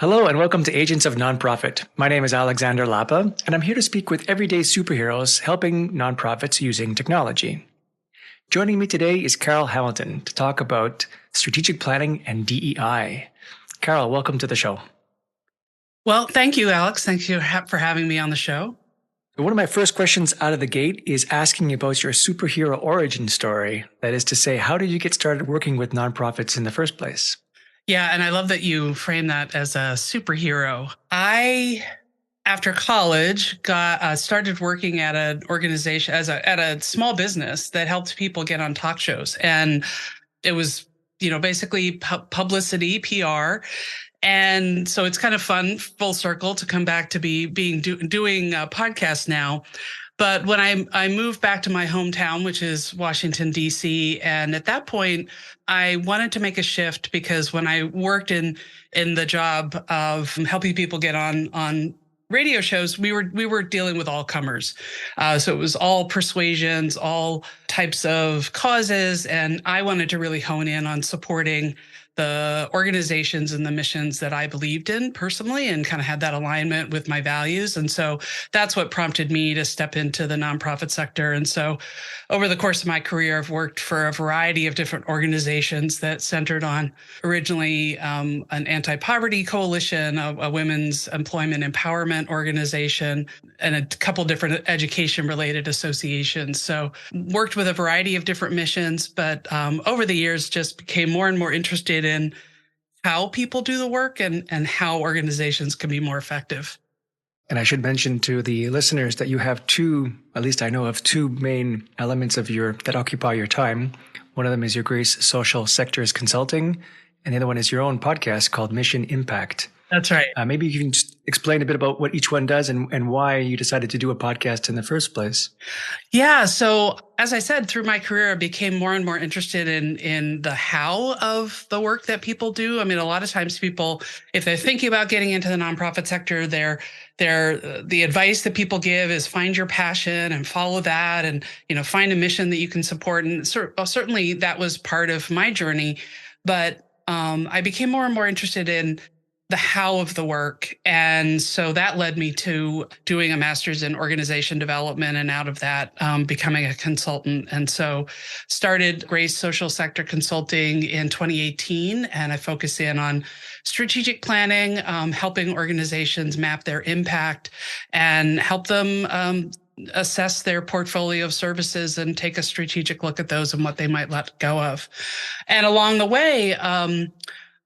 Hello and welcome to Agents of Nonprofit. My name is Alexander Lapa, and I'm here to speak with everyday superheroes helping nonprofits using technology. Joining me today is Carol Hamilton to talk about strategic planning and DEI. Carol, welcome to the show. Well, thank you, Alex. Thank you for having me on the show. One of my first questions out of the gate is asking about your superhero origin story. That is to say, how did you get started working with nonprofits in the first place? Yeah, and I love that you frame that as a superhero. After college, started working at an organization at a small business that helped people get on talk shows, and it was basically publicity, PR. And so it's kind of fun, full circle, to come back to doing a podcast now. But when I moved back to my hometown, which is Washington, D.C., and at that point, I wanted to make a shift because when I worked in the job of helping people get on radio shows, we were dealing with all comers. So it was all persuasions, all types of causes. And I wanted to really hone in on supporting the organizations and the missions that I believed in personally and kind of had that alignment with my values. And so that's what prompted me to step into the nonprofit sector. And so over the course of my career, I've worked for a variety of different organizations that centered on originally an anti-poverty coalition, a women's employment empowerment organization, and a couple different education-related associations. So worked with a variety of different missions, but over the years just became more and more interested in how people do the work and how organizations can be more effective. And I should mention to the listeners that you have at least I know of two main elements that occupy your time. One of them is your Grace Social Sectors Consulting, and the other one is your own podcast called Mission Impact. That's right. Maybe you can just explain a bit about what each one does and why you decided to do a podcast in the first place. Yeah. So as I said, through my career, I became more and more interested in the how of the work that people do. I mean, a lot of times people, if they're thinking about getting into the nonprofit sector, the advice that people give is find your passion and follow that, and find a mission that you can support. And certainly that was part of my journey, but I became more and more interested in the how of the work. And so that led me to doing a master's in organization development, and out of that, becoming a consultant. And so started Grace Social Sector Consulting in 2018. And I focus in on strategic planning, helping organizations map their impact and help them assess their portfolio of services and take a strategic look at those and what they might let go of. And along the way,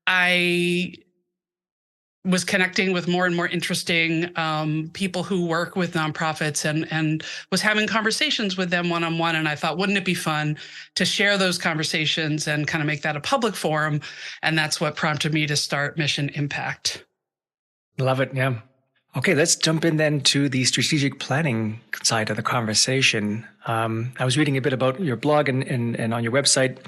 I was connecting with more and more interesting people who work with nonprofits and was having conversations with them one-on-one. And I thought, wouldn't it be fun to share those conversations and kind of make that a public forum? And that's what prompted me to start Mission Impact. Love it. Yeah. Okay, let's jump in then to the strategic planning side of the conversation. I was reading a bit about your blog and on your website,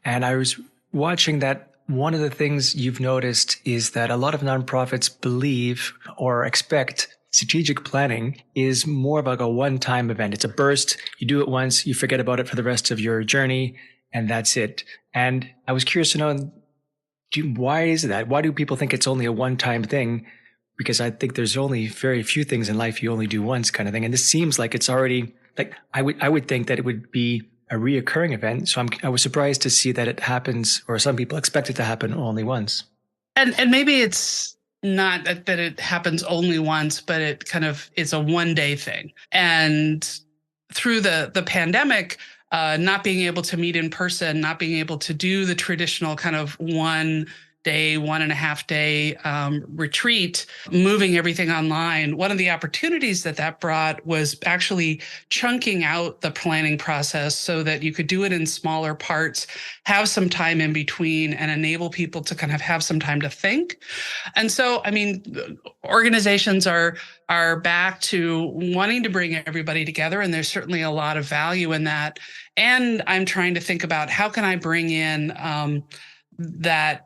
and I was watching that one of the things you've noticed is that a lot of nonprofits believe or expect strategic planning is more of like a one-time event. It's a burst. You do it once, you forget about it for the rest of your journey, and that's it. And I was curious to know, why is that? Why do people think it's only a one-time thing? Because I think there's only very few things in life you only do once, kind of thing. And this seems like it's already like I would think that it would be a reoccurring event. So I was surprised to see that it happens, or some people expect it to happen only once. And maybe it's not that it happens only once, but it's a one-day thing. And through the pandemic, not being able to meet in person, not being able to do the traditional kind of 1.5 day retreat, moving everything online. One of the opportunities that brought was actually chunking out the planning process so that you could do it in smaller parts, have some time in between, and enable people to kind of have some time to think. And so, I mean, organizations are back to wanting to bring everybody together, and there's certainly a lot of value in that. And I'm trying to think about how can I bring in that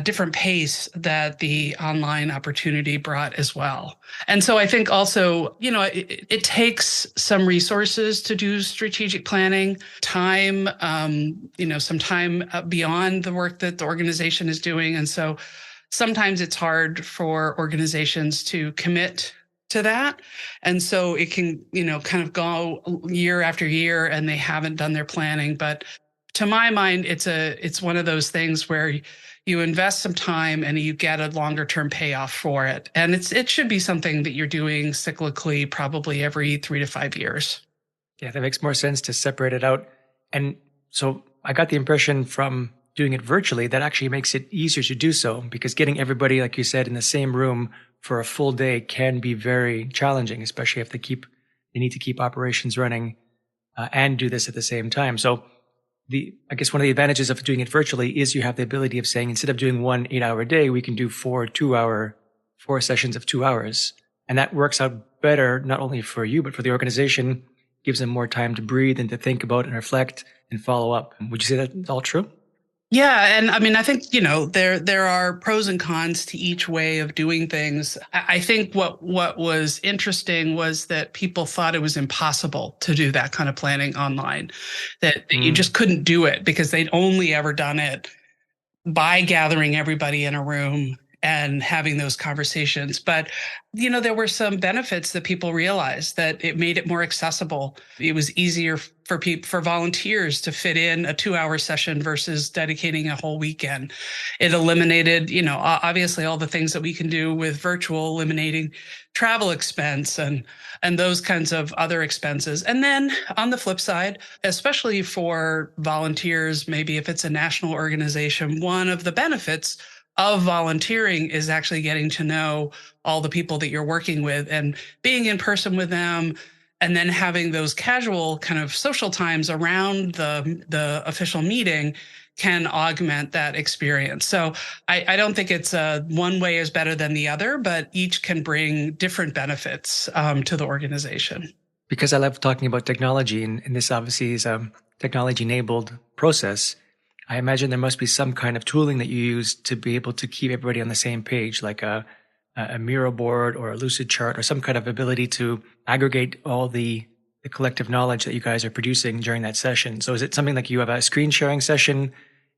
different pace that the online opportunity brought as well. And so I think also, it takes some resources to do strategic planning, time, some time beyond the work that the organization is doing. And so sometimes it's hard for organizations to commit to that. And so it can, kind of go year after year and they haven't done their planning. But to my mind, it's one of those things where you invest some time and you get a longer term payoff for it. And it should be something that you're doing cyclically, probably every 3 to 5 years. Yeah, that makes more sense to separate it out. And so I got the impression from doing it virtually that actually makes it easier to do so, because getting everybody, like you said, in the same room for a full day can be very challenging, especially if they need to keep operations running and do this at the same time. So I guess one of the advantages of doing it virtually is you have the ability of saying, instead of doing 1 8-hour day, we can do 4 sessions of 2 hours. And that works out better, not only for you, but for the organization, gives them more time to breathe and to think about and reflect and follow up. Would you say that's all true? Yeah. And I mean, I think, there are pros and cons to each way of doing things. I think what was interesting was that people thought it was impossible to do that kind of planning online, that you just couldn't do it because they'd only ever done it by gathering everybody in a room and having those conversations. But, there were some benefits that people realized, that it made it more accessible. It was easier for volunteers to fit in a 2-hour session versus dedicating a whole weekend. It eliminated, obviously all the things that we can do with virtual, eliminating travel expense and those kinds of other expenses. And then on the flip side, especially for volunteers, maybe if it's a national organization, one of the benefits of volunteering is actually getting to know all the people that you're working with and being in person with them, and then having those casual kind of social times around the official meeting can augment that experience. So I don't think it's one way is better than the other, but each can bring different benefits to the organization. Because I love talking about technology, and this obviously is a technology-enabled process, I imagine there must be some kind of tooling that you use to be able to keep everybody on the same page, like a Miro board or a lucid chart, or some kind of ability to aggregate all the collective knowledge that you guys are producing during that session. So is it something like you have a screen sharing session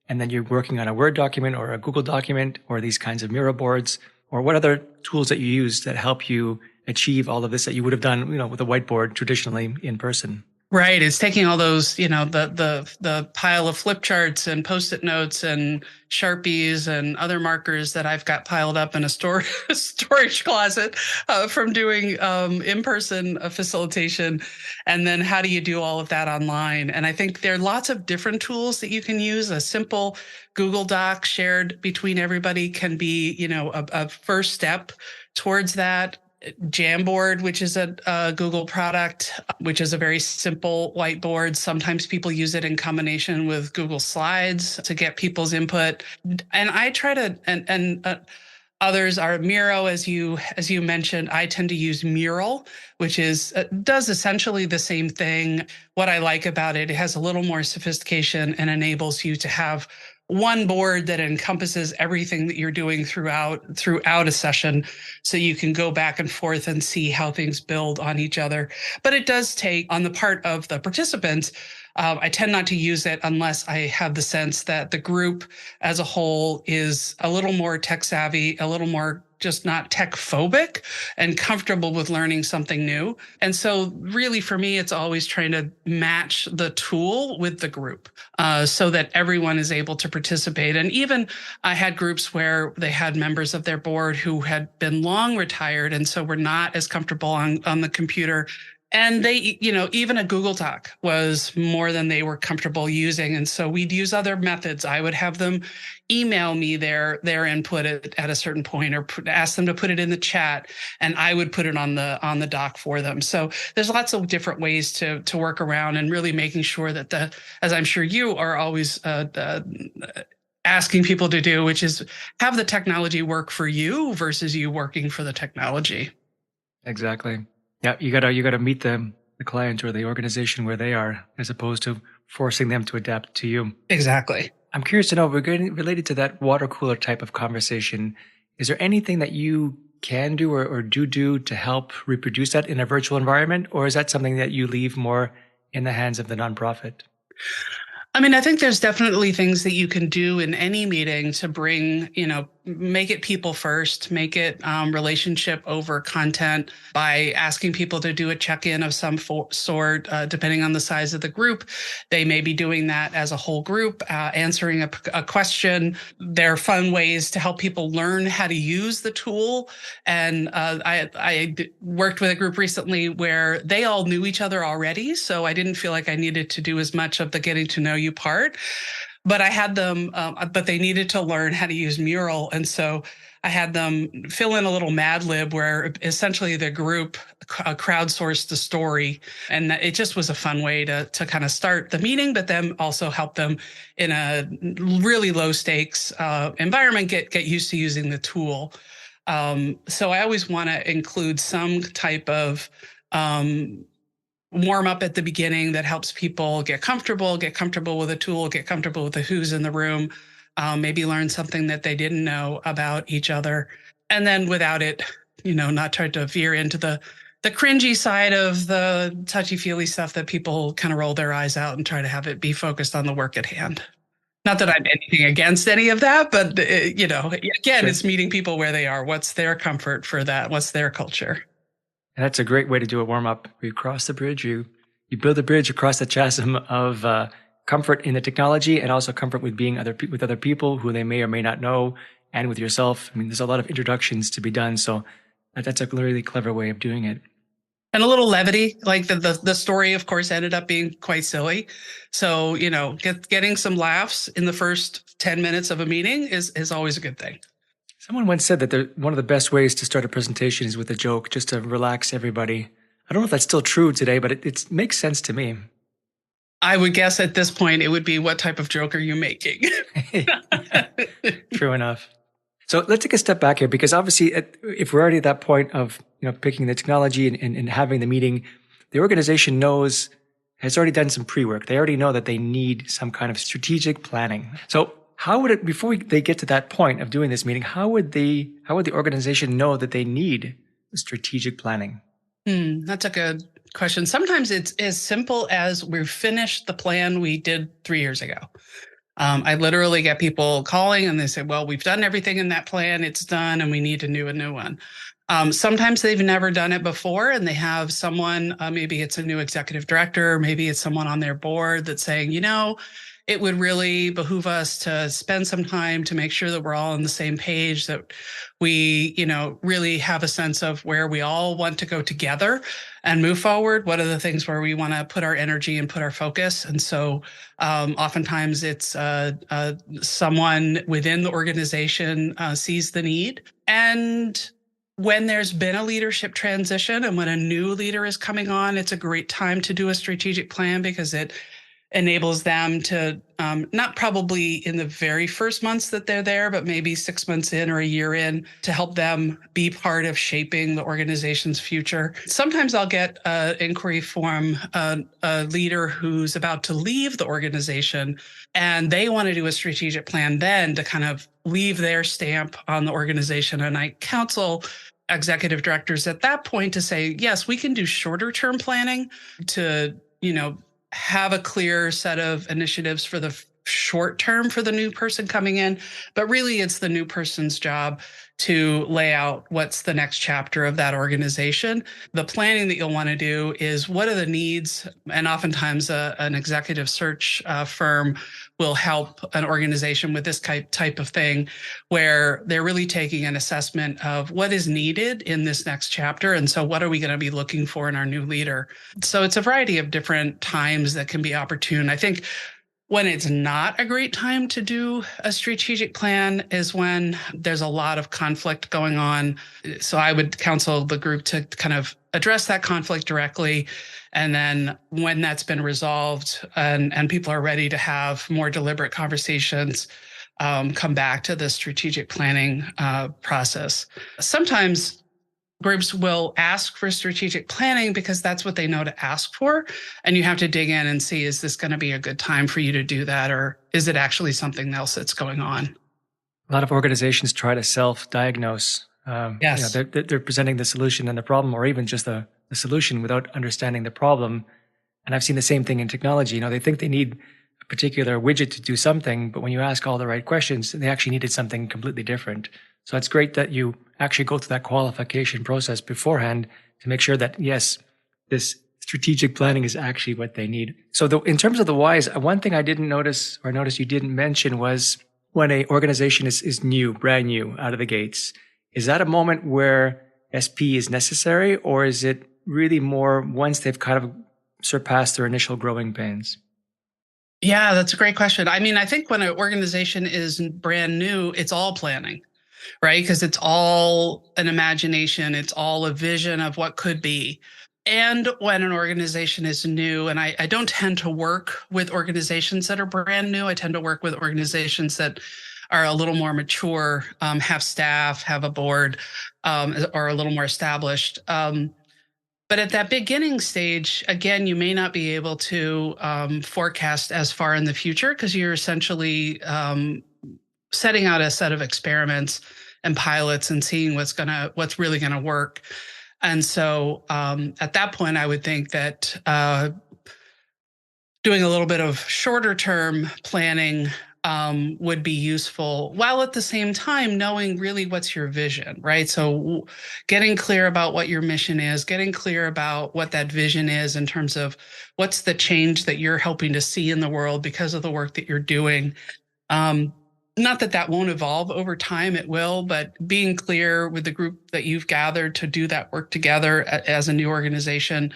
and then you're working on a Word document or a Google document or these kinds of Miro boards? Or what other tools that you use that help you achieve all of this that you would have done, with a whiteboard traditionally in person? Right. It's taking all those, the pile of flip charts and Post-it notes and Sharpies and other markers that I've got piled up in a storage closet from doing in-person facilitation. And then how do you do all of that online? And I think there are lots of different tools that you can use. A simple Google Doc shared between everybody can be, a first step towards that. Jamboard, which is a Google product, which is a very simple whiteboard. Sometimes people use it in combination with Google Slides to get people's input. And I try to, and others are Miro, as you mentioned. I tend to use Mural, which does essentially the same thing. What I like about it, it has a little more sophistication and enables you to have one board that encompasses everything that you're doing throughout a session, so you can go back and forth and see how things build on each other. But it does take, on the part of the participants, I tend not to use it unless I have the sense that the group as a whole is a little more tech savvy, a little more just not tech phobic and comfortable with learning something new. And so really for me, it's always trying to match the tool with the group so that everyone is able to participate. And even I had groups where they had members of their board who had been long retired and so were not as comfortable on the computer. And they, even a Google Doc was more than they were comfortable using. And so we'd use other methods. I would have them email me their input at a certain point, or ask them to put it in the chat, and I would put it on the doc for them. So there's lots of different ways to work around, and really making sure that as I'm sure you are always asking people to do, which is have the technology work for you versus you working for the technology. Exactly. Yeah, you gotta meet the client or the organization where they are, as opposed to forcing them to adapt to you. Exactly. I'm curious to know, related to that water cooler type of conversation, is there anything that you can do or do to help reproduce that in a virtual environment? Or is that something that you leave more in the hands of the nonprofit? I mean, I think there's definitely things that you can do in any meeting to bring, make it people first, make it relationship over content by asking people to do a check-in of some sort, depending on the size of the group. They may be doing that as a whole group, answering a question. There are fun ways to help people learn how to use the tool. And I worked with a group recently where they all knew each other already, so I didn't feel like I needed to do as much of the getting to know you part. But I had them, but they needed to learn how to use Mural. And so I had them fill in a little Mad Lib where essentially the group crowdsourced the story. And it just was a fun way to kind of start the meeting, but then also help them in a really low stakes environment get used to using the tool. So I always want to include some type of warm up at the beginning that helps people get comfortable with a tool, get comfortable with the who's in the room, maybe learn something that they didn't know about each other. And then without it, not try to veer into the cringy side of the touchy-feely stuff that people kind of roll their eyes out and try to have it be focused on the work at hand. Not that I'm anything against any of that, but, again, It's meeting people where they are. What's their comfort for that? What's their culture? And that's a great way to do a warm up. You cross the bridge, you build a bridge across the chasm of comfort in the technology and also comfort with being with other people who they may or may not know, and with yourself. I mean, there's a lot of introductions to be done. So that's a really clever way of doing it. And a little levity, like the story, of course, ended up being quite silly. So, getting some laughs in the first 10 minutes of a meeting is always a good thing. Someone once said that one of the best ways to start a presentation is with a joke, just to relax everybody. I don't know if that's still true today, but it makes sense to me. I would guess at this point, it would be, what type of joke are you making? True enough. So let's take a step back here, because obviously if we're already at that point of picking the technology and having the meeting, the organization has already done some pre-work. They already know that they need some kind of strategic planning. So how would before they get to that point of doing this meeting, how would the organization know that they need strategic planning? That's a good question. Sometimes it's as simple as we've finished the plan we did 3 years ago. I literally get people calling and they say, well, we've done everything in that plan. It's done. And we need to do a new one. Sometimes they've never done it before and they have someone, maybe it's a new executive director, maybe it's someone on their board that's saying, it would really behoove us to spend some time to make sure that we're all on the same page, that we, really have a sense of where we all want to go together and move forward. What are the things where we want to put our energy and put our focus? And so oftentimes it's someone within the organization sees the need. And when there's been a leadership transition and when a new leader is coming on, it's a great time to do a strategic plan, because it enables them to, not probably in the very first months that they're there, but maybe 6 months in or a year in, to help them be part of shaping the organization's future. Sometimes I'll get an inquiry from a leader who's about to leave the organization, and they want to do a strategic plan then to kind of leave their stamp on the organization. And I counsel executive directors at that point to say, yes, we can do shorter term planning to, have a clear set of initiatives for the short term for the new person coming in, but really it's the new person's job to lay out what's the next chapter of that organization. The planning that you'll want to do is, what are the needs? And oftentimes an executive search firm will help an organization with this type of thing, where they're really taking an assessment of what is needed in this next chapter. And so what are we going to be looking for in our new leader? So it's a variety of different times that can be opportune. I think when it's not a great time to do a strategic plan is when there's a lot of conflict going on. So I would counsel the group to kind of address that conflict directly. And then when that's been resolved and people are ready to have more deliberate conversations, come back to the strategic planning process. Sometimes groups will ask for strategic planning because that's what they know to ask for. And you have to dig in and see, is this going to be a good time for you to do that? Or is it actually something else that's going on? A lot of organizations try to self-diagnose. Yes. They're presenting the solution and the problem, or even just the solution without understanding the problem. And I've seen the same thing in technology. They think they need a particular widget to do something, but when you ask all the right questions, they actually needed something completely different. So it's great that you actually go through that qualification process beforehand to make sure that, yes, this strategic planning is actually what they need. So in terms of the whys, one thing I didn't notice or notice you didn't mention was when an organization is new, brand new out of the gates, is that a moment where SP is necessary, or is it really more once they've kind of surpassed their initial growing pains? Yeah, that's a great question. I mean, I think when an organization is brand new, it's all planning, right? Because it's all an imagination, it's all a vision of what could be. And when an organization is new, and I don't tend to work with organizations that are brand new, I tend to work with organizations that are a little more mature, have staff, have a board, or a little more established. But at that beginning stage, again, you may not be able to forecast as far in the future because you're essentially setting out a set of experiments and pilots and seeing what's really gonna work. And so at that point, I would think that doing a little bit of shorter term planning would be useful, while at the same time knowing really what's your vision, right? So getting clear about what your mission is, getting clear about what that vision is in terms of what's the change that you're helping to see in the world because of the work that you're doing. Not that that won't evolve over time, it will, but being clear with the group that you've gathered to do that work together as a new organization,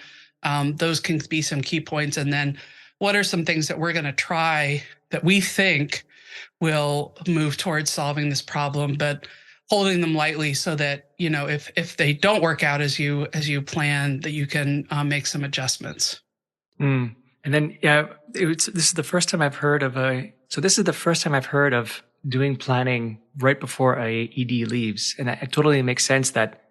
those can be some key points. And then what are some things that we're going to try that we think will move towards solving this problem, but holding them lightly so that, you know, if they don't work out as you plan, that you can make some adjustments. And then, yeah, this is the first time I've heard of doing planning right before a ED leaves. And it totally makes sense that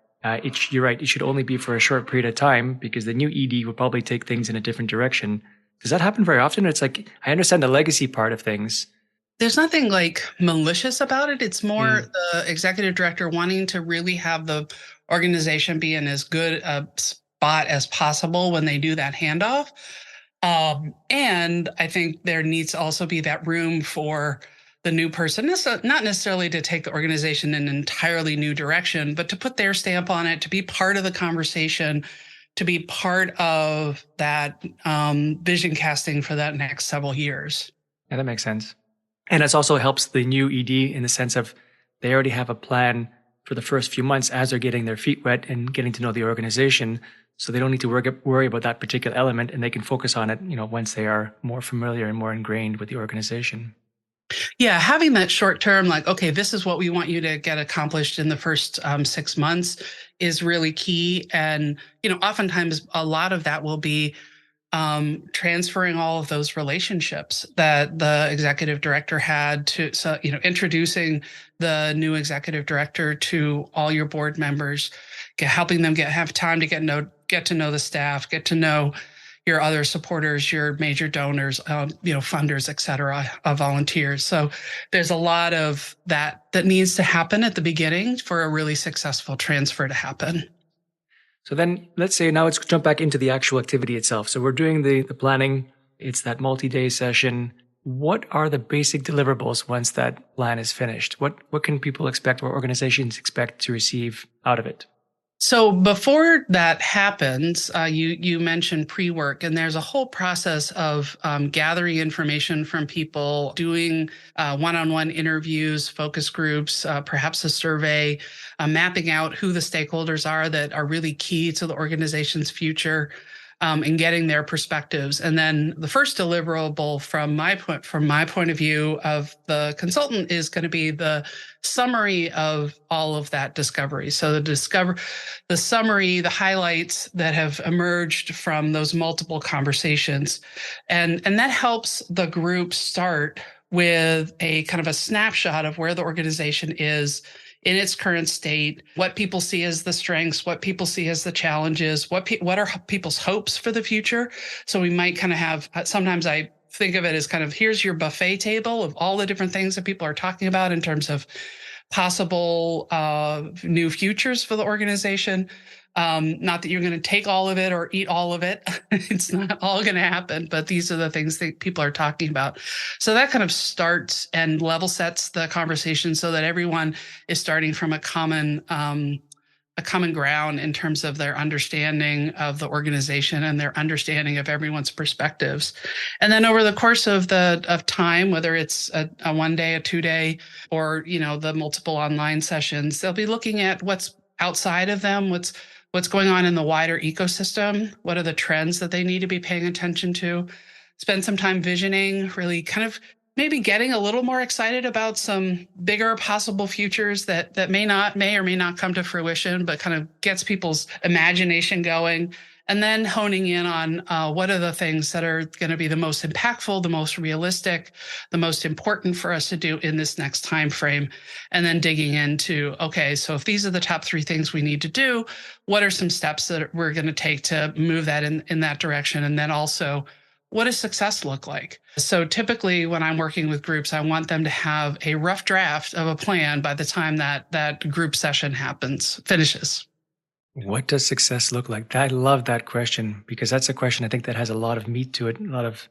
you're right, it should only be for a short period of time because the new ED will probably take things in a different direction. Does that happen very often? It's like, I understand the legacy part of things. There's nothing like malicious about it. It's more the executive director wanting to really have the organization be in as good a spot as possible when they do that handoff. And I think there needs to also be that room for the new person, not necessarily to take the organization in an entirely new direction, but to put their stamp on it, to be part of the conversation, to be part of that vision casting for that next several years. Yeah, that makes sense. And it also helps the new ED in the sense of they already have a plan for the first few months as they're getting their feet wet and getting to know the organization. So they don't need to worry about that particular element, and they can focus on it, you know, once they are more familiar and more ingrained with the organization. Yeah, having that short term, like, okay, this is what we want you to get accomplished in the first 6 months is really key. And, you know, oftentimes a lot of that will be transferring all of those relationships that the executive director had to, so, you know, introducing the new executive director to all your board members, helping them have time to get to know the staff, get to know your other supporters, your major donors, you know, funders, et cetera, volunteers. So there's a lot of that needs to happen at the beginning for a really successful transfer to happen. So then let's say now let's jump back into the actual activity itself. So we're doing the planning. It's that multi-day session. What are the basic deliverables once that plan is finished? What can people expect or organizations expect to receive out of it? So before that happens, you mentioned pre-work, and there's a whole process of gathering information from people, doing one-on-one interviews, focus groups, perhaps a survey, mapping out who the stakeholders are that are really key to the organization's future, and getting their perspectives. And then the first deliverable from my point of view of the consultant is going to be the summary of all of that discovery. So the summary, the highlights that have emerged from those multiple conversations. And that helps the group start with a kind of a snapshot of where the organization is in its current state, what people see as the strengths, what people see as the challenges, what are people's hopes for the future. So we might kind of have, sometimes I think of it as kind of, here's your buffet table of all the different things that people are talking about in terms of possible new futures for the organization. Not that you're going to take all of it or eat all of it. It's not all going to happen, but these are the things that people are talking about. So that kind of starts and level sets the conversation so that everyone is starting from a common ground in terms of their understanding of the organization and their understanding of everyone's perspectives. And then over the course of time, whether it's a 1 day, a 2 day, or the multiple online sessions, they'll be looking at what's outside of them, what's going on in the wider ecosystem, what are the trends that they need to be paying attention to. Spend some time visioning, really kind of maybe getting a little more excited about some bigger possible futures that may or may not come to fruition, but kind of gets people's imagination going. And then honing in on what are the things that are going to be the most impactful, the most realistic, the most important for us to do in this next time frame. And then digging into, okay, so if these are the top 3 things we need to do, what are some steps that we're going to take to move that in that direction? And then also, what does success look like? So typically when I'm working with groups, I want them to have a rough draft of a plan by the time that group session finishes. What does success look like? I love that question, because that's a question I think that has a lot of meat to it, a lot of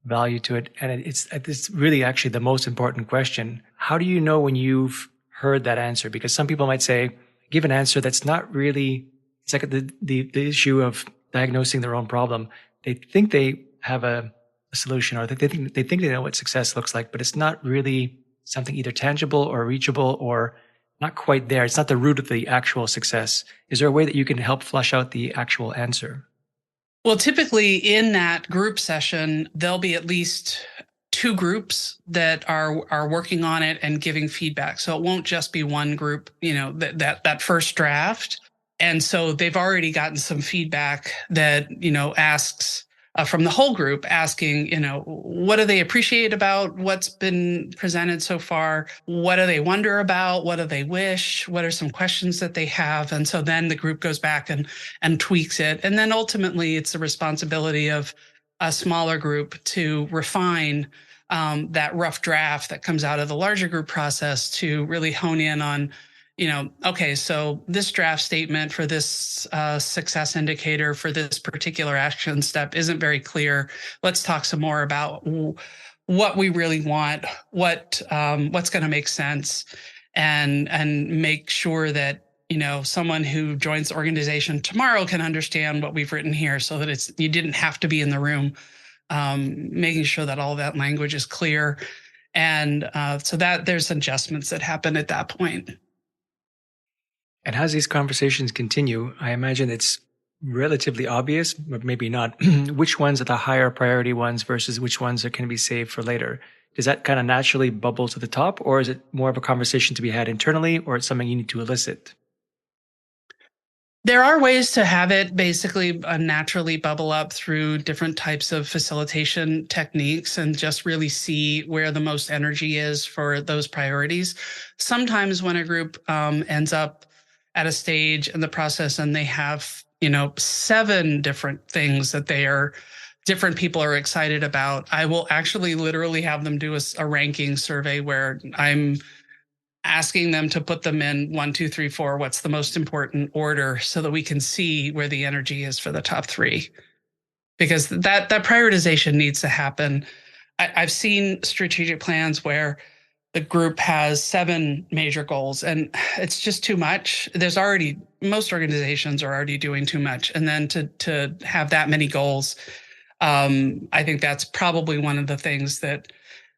value to it. And it's really actually the most important question. How do you know when you've heard that answer? Because some people might say, give an answer that's not really, it's like the issue of diagnosing their own problem. They think they have a solution, or they think they know what success looks like, but it's not really something either tangible or reachable or not quite there. It's not the root of the actual success. Is there a way that you can help flesh out the actual answer? Well, typically in that group session, there'll be at least 2 groups that are working on it and giving feedback. So it won't just be one group, that first draft. And so they've already gotten some feedback that, asks from the whole group, asking, what do they appreciate about what's been presented so far? What do they wonder about? What do they wish? What are some questions that they have? And so then the group goes back and tweaks it. And then ultimately it's the responsibility of a smaller group to refine that rough draft that comes out of the larger group process to really hone in on, okay, so this draft statement for this success indicator for this particular action step isn't very clear. Let's talk some more about what we really want, what's going to make sense, and make sure that someone who joins the organization tomorrow can understand what we've written here, so that you didn't have to be in the room. Making sure that all that language is clear, and so that there's adjustments that happen at that point. And as these conversations continue, I imagine it's relatively obvious, but maybe not, which ones are the higher priority ones versus which ones are can be saved for later. Does that kind of naturally bubble to the top, or is it more of a conversation to be had internally, or it's something you need to elicit? There are ways to have it basically naturally bubble up through different types of facilitation techniques and just really see where the most energy is for those priorities. Sometimes when a group ends up at a stage in the process and they have, 7 different things that different people are excited about, I will actually literally have them do a ranking survey where I'm asking them to put them in 1, 2, 3, 4, what's the most important order, so that we can see where the energy is for the top 3. Because that prioritization needs to happen. I've seen strategic plans where the group has 7 major goals and it's just too much. Most organizations are already doing too much. And then to have that many goals, I think that's probably one of the things that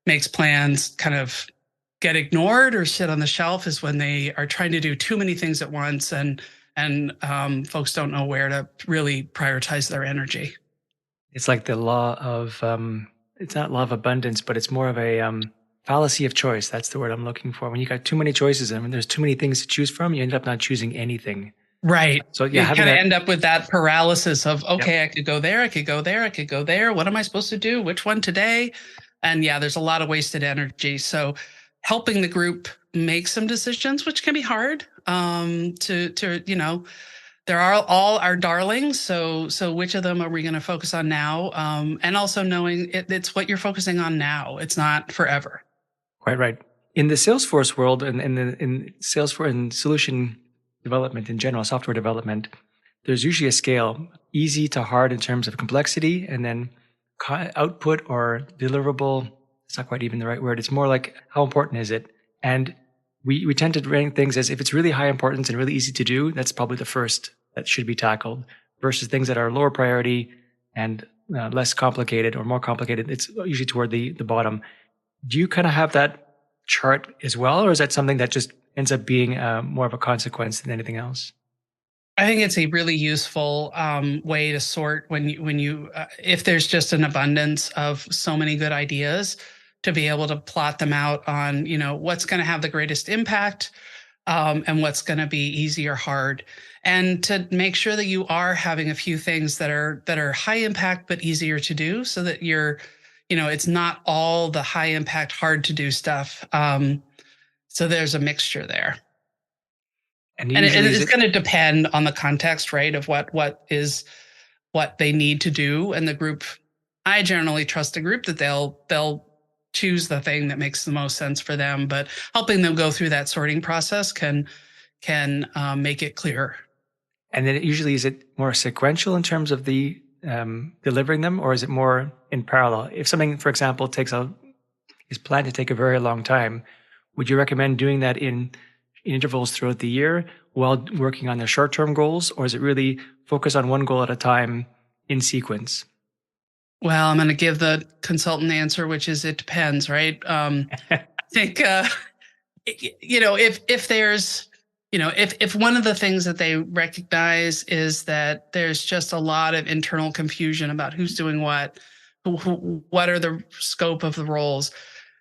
makes plans kind of get ignored or sit on the shelf, is when they are trying to do too many things at once and folks don't know where to really prioritize their energy. It's like the law of, it's not law of abundance, but it's more of a fallacy of choice. That's the word I'm looking for. When you got too many choices and when there's too many things to choose from, you end up not choosing anything. Right. So yeah, you kind of end up with that paralysis of, okay, yep. I could go there, I could go there, I could go there. What am I supposed to do? Which one today? And yeah, there's a lot of wasted energy. So helping the group make some decisions, which can be hard, they're all our darlings. So which of them are we going to focus on now? And also knowing it's what you're focusing on now. It's not forever. Quite right. In the Salesforce world and in Salesforce and solution development in general, software development, there's usually a scale, easy to hard in terms of complexity, and then output or deliverable. It's not quite even the right word. It's more like how important is it? And we tend to rank things as if it's really high importance and really easy to do, that's probably the first that should be tackled, versus things that are lower priority and less complicated or more complicated. It's usually toward the bottom. Do you kind of have that chart as well, or is that something that just ends up being more of a consequence than anything else? I think it's a really useful way to sort when you if there's just an abundance of so many good ideas, to be able to plot them out on, what's going to have the greatest impact, and what's going to be easy or hard, and to make sure that you are having a few things that are high impact but easier to do, so that it's not all the high impact, hard to do stuff. So there's a mixture there. And And usually it's going to depend on the context, right? Of what they need to do. And the group, I generally trust the group that they'll choose the thing that makes the most sense for them. But helping them go through that sorting process can make it clearer. And then usually, is it more sequential in terms of the delivering them, or is it more in parallel? If something, for example, is planned to take a very long time, would you recommend doing that in intervals throughout the year while working on their short-term goals, or is it really focus on one goal at a time in sequence? Well, I'm going to give the consultant answer, which is it depends, right? I think if there's if one of the things that they recognize is that there's just a lot of internal confusion about who's doing what, what are the scope of the roles,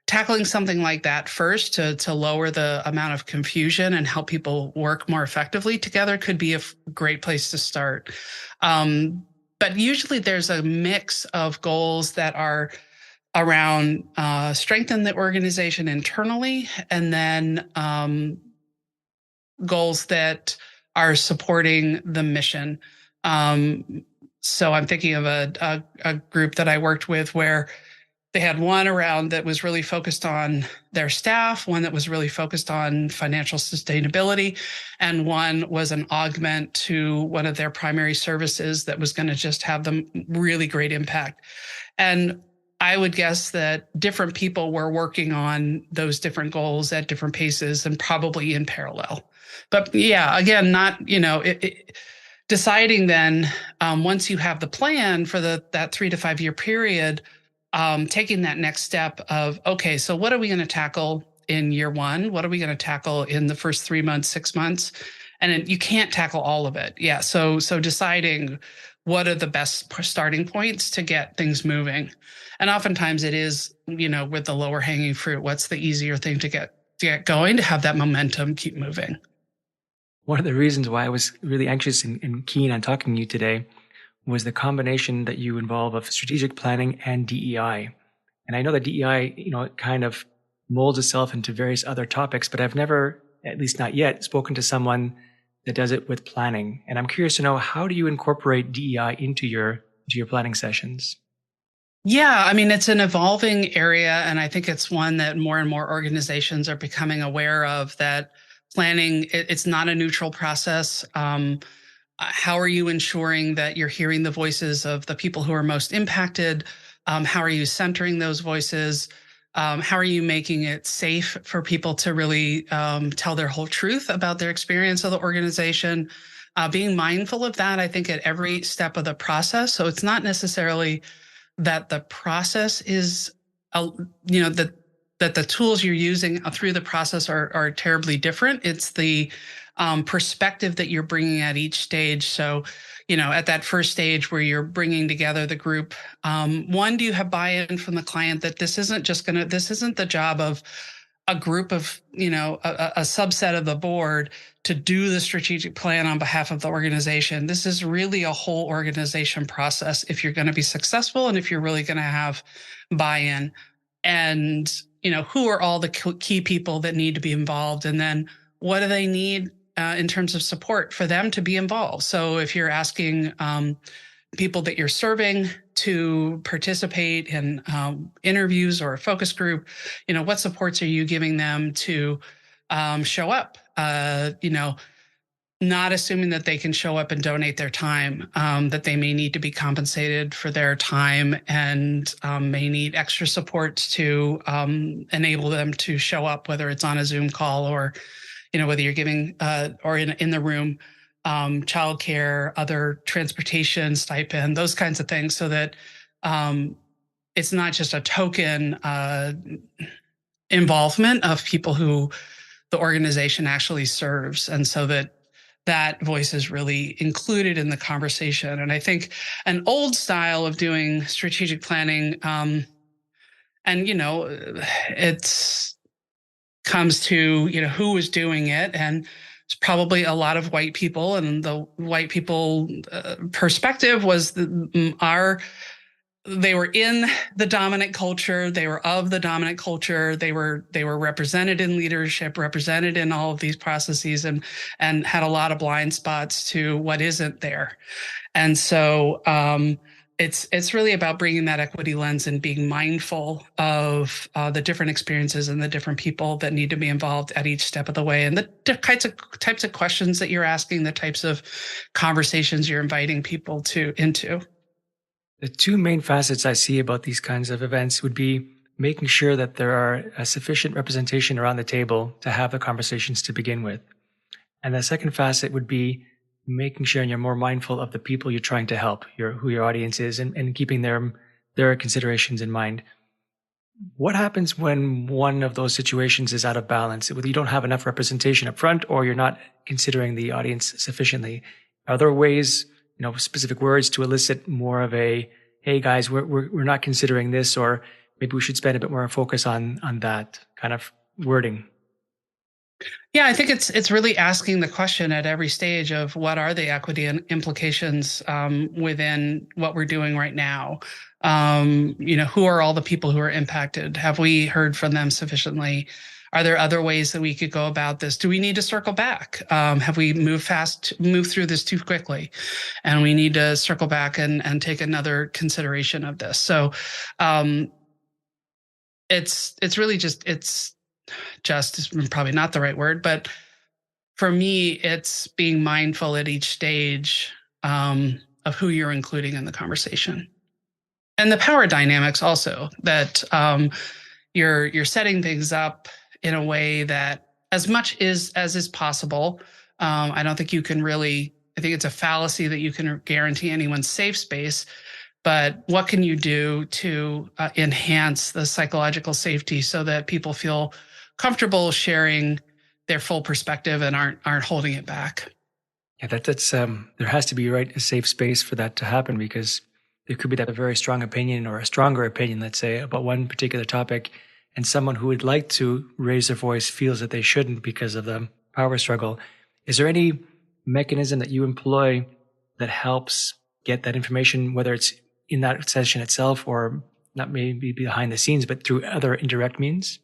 tackling something like that first to lower the amount of confusion and help people work more effectively together could be a great place to start. But usually there's a mix of goals that are around strengthen the organization internally, and then goals that are supporting the mission. So I'm thinking of a group that I worked with where they had one around that was really focused on their staff, one that was really focused on financial sustainability, and one was an augment to one of their primary services that was going to just have them really great impact. And I would guess that different people were working on those different goals at different paces and probably in parallel. But yeah, again, not, deciding then, once you have the plan for that 3 to 5 year period, taking that next step of, okay, so what are we going to tackle in year one? What are we going to tackle in the first 3 months, 6 months? And you can't tackle all of it. Yeah. So deciding what are the best starting points to get things moving. And oftentimes it is, with the lower hanging fruit, what's the easier thing to get going, to have that momentum keep moving. One of the reasons why I was really anxious and keen on talking to you today was the combination that you involve of strategic planning and DEI. And I know that DEI, it kind of molds itself into various other topics, but I've never, at least not yet, spoken to someone that does it with planning. And I'm curious to know, how do you incorporate DEI into your planning sessions? Yeah, I mean, it's an evolving area, and I think it's one that more and more organizations are becoming aware of, that planning, it's not a neutral process. How are you ensuring that you're hearing the voices of the people who are most impacted? How are you centering those voices? How are you making it safe for people to really tell their whole truth about their experience of the organization? Being mindful of that, I think, at every step of the process. So it's not necessarily that the process is, that the tools you're using through the process are terribly different. It's the perspective that you're bringing at each stage. So, at that first stage where you're bringing together the group, one, do you have buy-in from the client that this isn't the job of a group of, a subset of the board to do the strategic plan on behalf of the organization. This is really a whole organization process if you're going to be successful and if you're really going to have buy-in. And, who are all the key people that need to be involved? And then what do they need in terms of support for them to be involved? So if you're asking, people that you're serving to participate in interviews or a focus group? What supports are you giving them to show up? Not assuming that they can show up and donate their time, that they may need to be compensated for their time and may need extra support to enable them to show up, whether it's on a Zoom call or, whether you're giving or in the room, childcare, other transportation stipend, those kinds of things, so that it's not just a token involvement of people who the organization actually serves, and so that voice is really included in the conversation. And I think an old style of doing strategic planning, and it's comes to who was doing it, and it's probably a lot of white people, and the white people perspective was they were in the dominant culture. They were of the dominant culture. They were represented in leadership, represented in all of these processes, and had a lot of blind spots to what isn't there. And so it's really about bringing that equity lens and being mindful of the different experiences and the different people that need to be involved at each step of the way, and the types of questions that you're asking, the types of conversations you're inviting people into. The two main facets I see about these kinds of events would be making sure that there are a sufficient representation around the table to have the conversations to begin with. And the second facet would be making sure you're more mindful of the people you're trying to help, who your audience is, and keeping their considerations in mind. What happens when one of those situations is out of balance, whether you don't have enough representation up front or you're not considering the audience sufficiently? Are there ways, specific words to elicit more of a, hey guys, we're not considering this, or maybe we should spend a bit more focus on that kind of wording? Yeah, I think it's really asking the question at every stage of what are the equity implications within what we're doing right now. Who are all the people who are impacted? Have we heard from them sufficiently? Are there other ways that we could go about this? Do we need to circle back? Have we moved through this too quickly? And we need to circle back and take another consideration of this. So it's really just is probably not the right word, but for me, it's being mindful at each stage of who you're including in the conversation. And the power dynamics also, that you're setting things up in a way that as much as is possible. I don't think you can really, I think it's a fallacy that you can guarantee anyone's safe space, but what can you do to enhance the psychological safety so that people feel comfortable sharing their full perspective and aren't holding it back? Yeah, that's there has to be a safe space for that to happen, because there could be that a very strong opinion or a stronger opinion, let's say, about one particular topic, and someone who would like to raise their voice feels that they shouldn't because of the power struggle. Is there any mechanism that you employ that helps get that information, whether it's in that session itself or not maybe behind the scenes, but through other indirect means?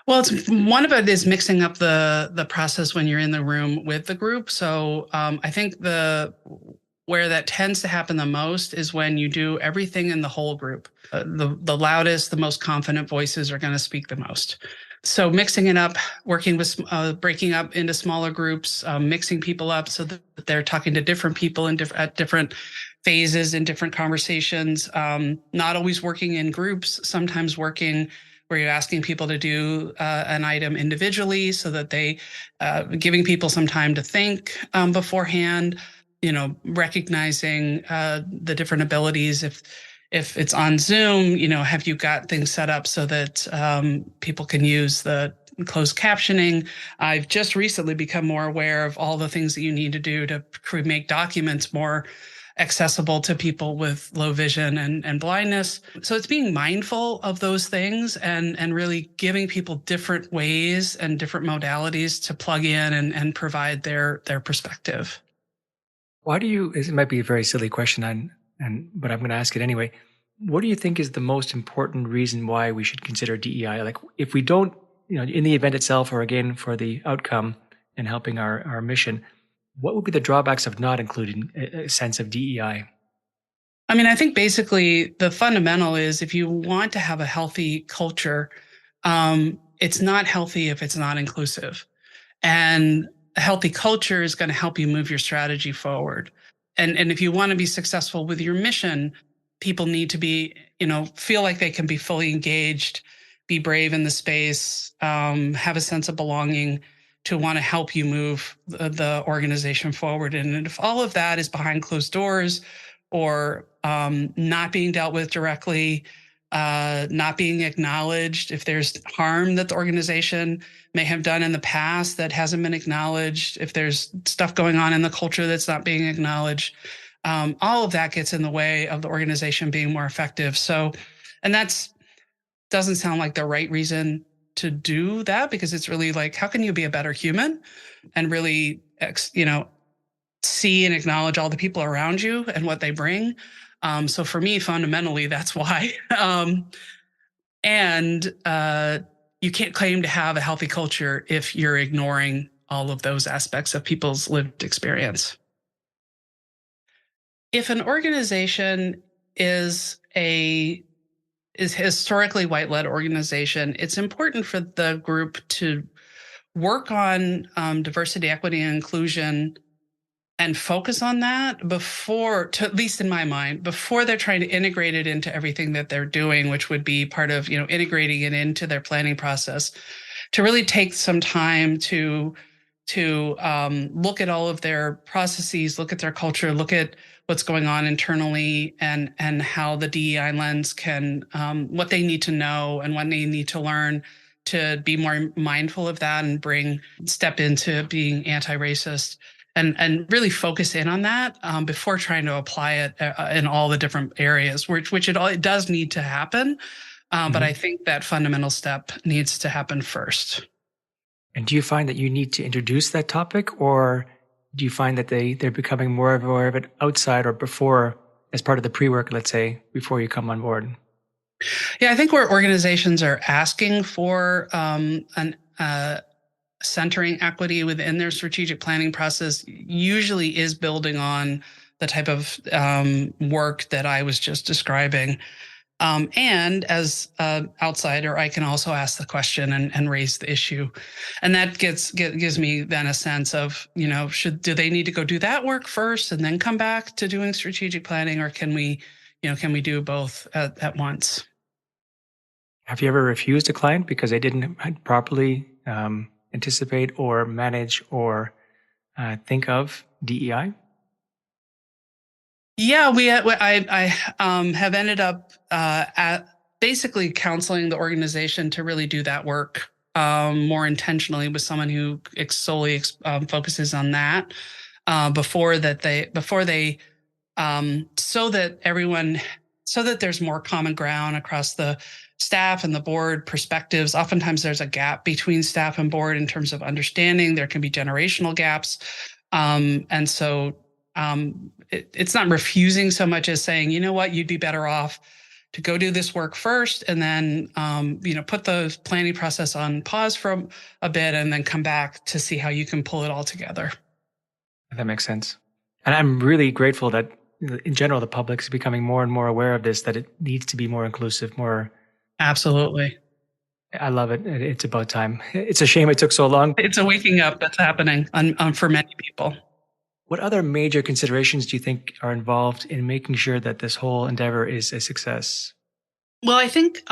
Well, one of it is mixing up the process when you're in the room with the group. So I think where that tends to happen the most is when you do everything in the whole group. The loudest, the most confident voices are going to speak the most. So mixing it up, working with breaking up into smaller groups, mixing people up so that they're talking to different people at different phases in different conversations. Not always working in groups, sometimes working where you're asking people to do an item individually, so that they giving people some time to think beforehand. Recognizing the different abilities. If it's on Zoom, have you got things set up so that people can use the closed captioning? I've just recently become more aware of all the things that you need to do to make documents more accessible to people with low vision and blindness. So it's being mindful of those things and really giving people different ways and different modalities to plug in and provide their perspective. Why do you, it might be a very silly question, but I'm going to ask it anyway. What do you think is the most important reason why we should consider DEI? Like, if we don't, in the event itself, or again, for the outcome and helping our mission, What would be the drawbacks of not including a sense of DEI? I mean, I think basically the fundamental is if you want to have a healthy culture, it's not healthy if it's not inclusive. And a healthy culture is going to help you move your strategy forward. And if you want to be successful with your mission, people need to be, feel like they can be fully engaged, be brave in the space, have a sense of belonging to want to help you move the organization forward. And if all of that is behind closed doors or not being dealt with directly, not being acknowledged, if there's harm that the organization may have done in the past that hasn't been acknowledged, if there's stuff going on in the culture that's not being acknowledged, all of that gets in the way of the organization being more effective. So, and that's doesn't sound like the right reason to do that, because it's really like, how can you be a better human and really, see and acknowledge all the people around you and what they bring. So for me, fundamentally, that's why. And you can't claim to have a healthy culture if you're ignoring all of those aspects of people's lived experience. If an organization is a is historically white-led organization, it's important for the group to work on diversity, equity, and inclusion and focus on that before, to at least in my mind, before they're trying to integrate it into everything that they're doing, which would be part of, integrating it into their planning process, to really take some time to look at all of their processes, look at their culture, look at what's going on internally, and how the DEI lens can, what they need to know and what they need to learn to be more mindful of that and step into being anti-racist and really focus in on that before trying to apply it in all the different areas, which it does need to happen. But I think that fundamental step needs to happen first. And do you find that you need to introduce that topic, or do you find that they're becoming more aware of it outside or before, as part of the pre-work, let's say, before you come on board? Yeah, I think where organizations are asking for an centering equity within their strategic planning process usually is building on the type of work that I was just describing. And as an outsider, I can also ask the question and raise the issue. And that gives me then a sense of, do they need to go do that work first and then come back to doing strategic planning, or can we do both at once? Have you ever refused a client because they didn't properly anticipate or manage or think of DEI? Yeah, I have ended up at basically counseling the organization to really do that work more intentionally with someone who solely focuses on that before they so that there's more common ground across the staff and the board perspectives. Oftentimes there's a gap between staff and board in terms of understanding. There can be generational gaps. And so it's not refusing so much as saying, you know what, you'd be better off to go do this work first and then, put the planning process on pause for a bit and then come back to see how you can pull it all together. That makes sense. And I'm really grateful that in general, the public is becoming more and more aware of this, that it needs to be more inclusive, more. Absolutely. I love it. It's about time. It's a shame it took so long. It's a waking up that's happening for many people. What other major considerations do you think are involved in making sure that this whole endeavor is a success? Well, I think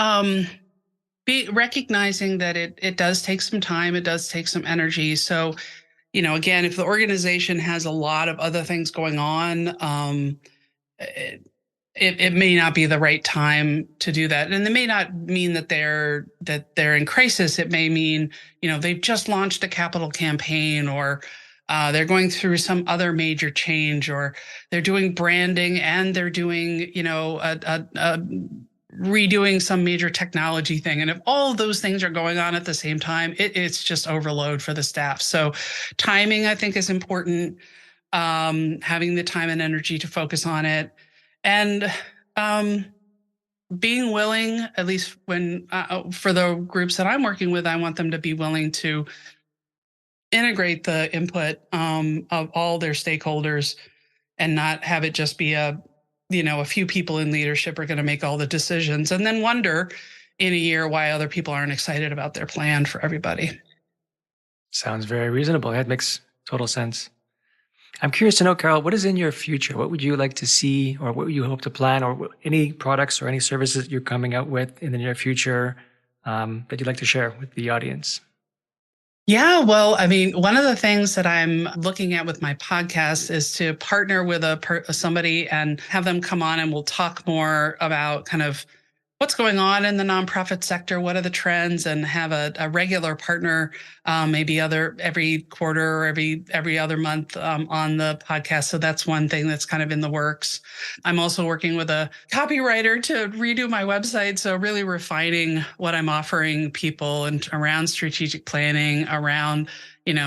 be recognizing that it does take some time, it does take some energy. So, again, if the organization has a lot of other things going on, it may not be the right time to do that. And it may not mean that they're in crisis. It may mean, they've just launched a capital campaign, or they're going through some other major change, or they're doing branding and they're doing, redoing some major technology thing. And if all of those things are going on at the same time, it's just overload for the staff. So timing, I think, is important. Having the time and energy to focus on it, and being willing, at least when for the groups that I'm working with, I want them to be willing to integrate the input of all their stakeholders and not have it just be a few people in leadership are going to make all the decisions and then wonder in a year why other people aren't excited about their plan for everybody. Sounds very reasonable. That makes total sense. I'm curious to know, Carol, what is in your future? What would you like to see, or what would you hope to plan, or any products or any services you're coming out with in the near future that you'd like to share with the audience? Yeah, well, I mean, one of the things that I'm looking at with my podcast is to partner with somebody and have them come on and we'll talk more about kind of what's going on in the nonprofit sector, what are the trends, and have a regular partner, maybe every quarter or every other month on the podcast. So that's one thing that's kind of in the works. I'm also working with a copywriter to redo my website, so really refining what I'm offering people and around strategic planning, around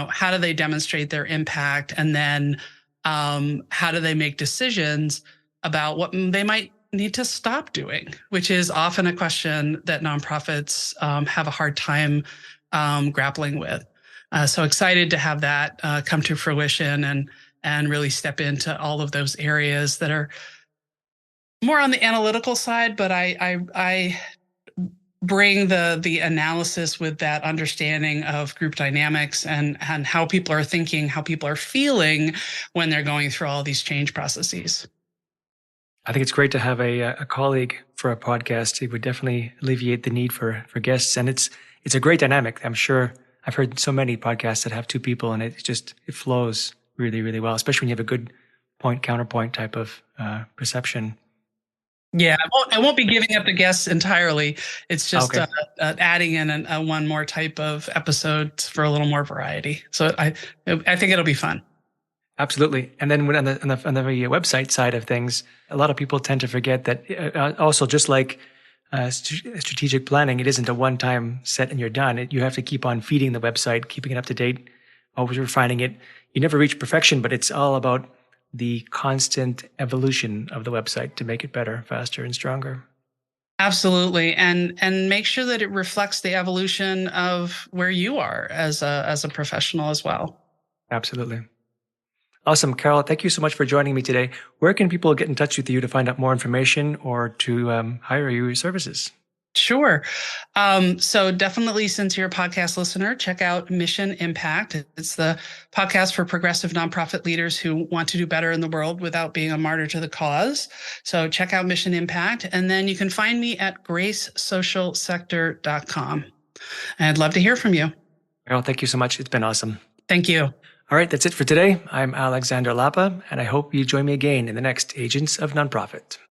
how do they demonstrate their impact, and then how do they make decisions about what they might need to stop doing, which is often a question that nonprofits have a hard time grappling with. So excited to have that come to fruition and really step into all of those areas that are more on the analytical side, but I bring the analysis with that understanding of group dynamics and how people are thinking, how people are feeling when they're going through all these change processes. I think it's great to have a colleague for a podcast. It would definitely alleviate the need for guests, and it's a great dynamic. I'm sure I've heard so many podcasts that have two people, and it flows really, really well, especially when you have a good point counterpoint type of perception. Yeah, I won't be giving up the guests entirely. It's just Okay. adding in one more type of episode for a little more variety. So I think it'll be fun. Absolutely. And then on the website side of things, a lot of people tend to forget that also, just like strategic planning, it isn't a one-time set and you're done. You have to keep on feeding the website, keeping it up to date, always refining it. You never reach perfection, but it's all about the constant evolution of the website to make it better, faster, and stronger. Absolutely, and make sure that it reflects the evolution of where you are as a professional as well. Absolutely. Awesome. Carol, thank you so much for joining me today. Where can people get in touch with you to find out more information or to hire your services? Sure. So definitely, since you're a podcast listener, check out Mission Impact. It's the podcast for progressive nonprofit leaders who want to do better in the world without being a martyr to the cause. So check out Mission Impact. And then you can find me at gracesocialsector.com. And I'd love to hear from you. Carol, thank you so much. It's been awesome. Thank you. All right, that's it for today. I'm Alexander Lapa, and I hope you join me again in the next Agents of Nonprofit.